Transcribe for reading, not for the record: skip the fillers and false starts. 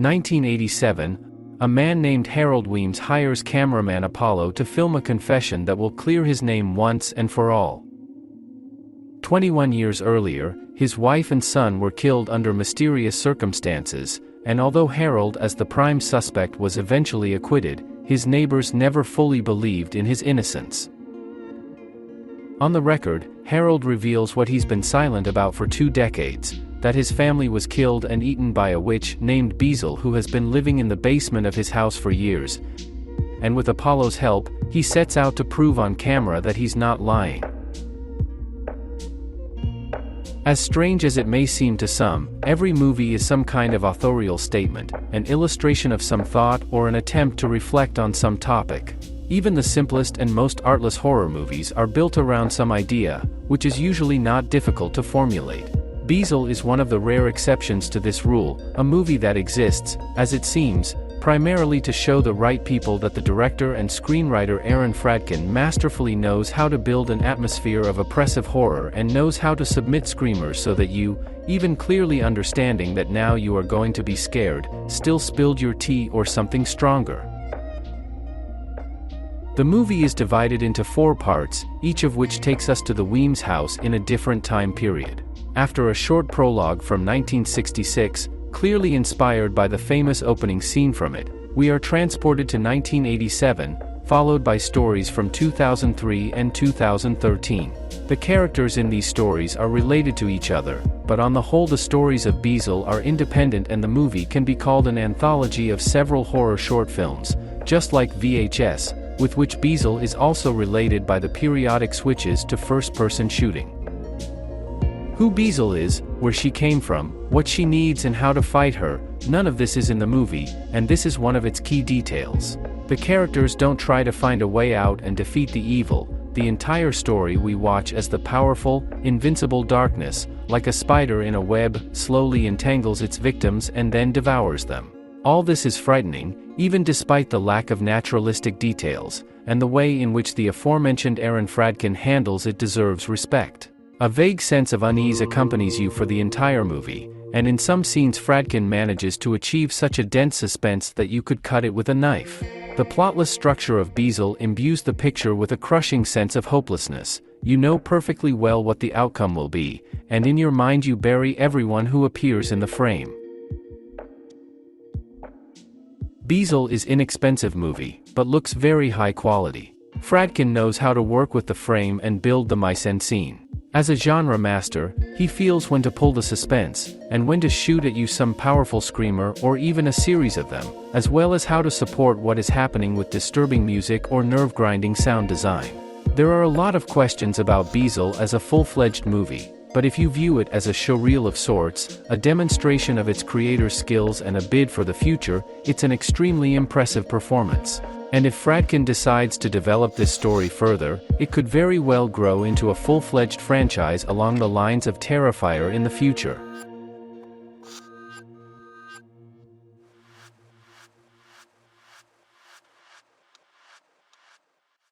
1987, a man named Harold Weems hires cameraman Apollo to film a confession that will clear his name once and for all. 21 years earlier, his wife and son were killed under mysterious circumstances, and although Harold as the prime suspect was eventually acquitted, his neighbors never fully believed in his innocence. On the record, Harold reveals what he's been silent about for 2 decades, that his family was killed and eaten by a witch named Beezel who has been living in the basement of his house for years, and with Apollo's help, he sets out to prove on camera that he's not lying. As strange as it may seem to some, every movie is some kind of authorial statement, an illustration of some thought or an attempt to reflect on some topic. Even the simplest and most artless horror movies are built around some idea, which is usually not difficult to formulate. Beezel is one of the rare exceptions to this rule, a movie that exists, as it seems, primarily to show the right people that the director and screenwriter Fradkin masterfully knows how to build an atmosphere of oppressive horror and knows how to submit screamers so that you, even clearly understanding that now you are going to be scared, still spilled your tea or something stronger. The movie is divided into 4 parts, each of which takes us to the Weems house in a different time period. After a short prologue from 1966, clearly inspired by the famous opening scene from it, we are transported to 1987, followed by stories from 2003 and 2013. The characters in these stories are related to each other, but on the whole the stories of Beezel are independent and the movie can be called an anthology of several horror short films, just like VHS, with which Beezel is also related by the periodic switches to first-person shooting. Who Beezel is, where she came from, what she needs and how to fight her, none of this is in the movie, and this is one of its key details. The characters don't try to find a way out and defeat the evil, the entire story we watch as the powerful, invincible darkness, like a spider in a web, slowly entangles its victims and then devours them. All this is frightening, even despite the lack of naturalistic details, and the way in which the aforementioned Fradkin handles it deserves respect. A vague sense of unease accompanies you for the entire movie, and in some scenes Fradkin manages to achieve such a dense suspense that you could cut it with a knife. The plotless structure of Beezel imbues the picture with a crushing sense of hopelessness. You know perfectly well what the outcome will be, and in your mind you bury everyone who appears in the frame. Beezel is an inexpensive movie, but looks very high quality. Fradkin knows how to work with the frame and build the mise-en-scene. As a genre master, he feels when to pull the suspense, and when to shoot at you some powerful screamer or even a series of them, as well as how to support what is happening with disturbing music or nerve-grinding sound design. There are a lot of questions about Beezel as a full-fledged movie, but if you view it as a showreel of sorts, a demonstration of its creator's skills and a bid for the future, it's an extremely impressive performance. And if Fradkin decides to develop this story further, it could very well grow into a full-fledged franchise along the lines of Terrifier in the future.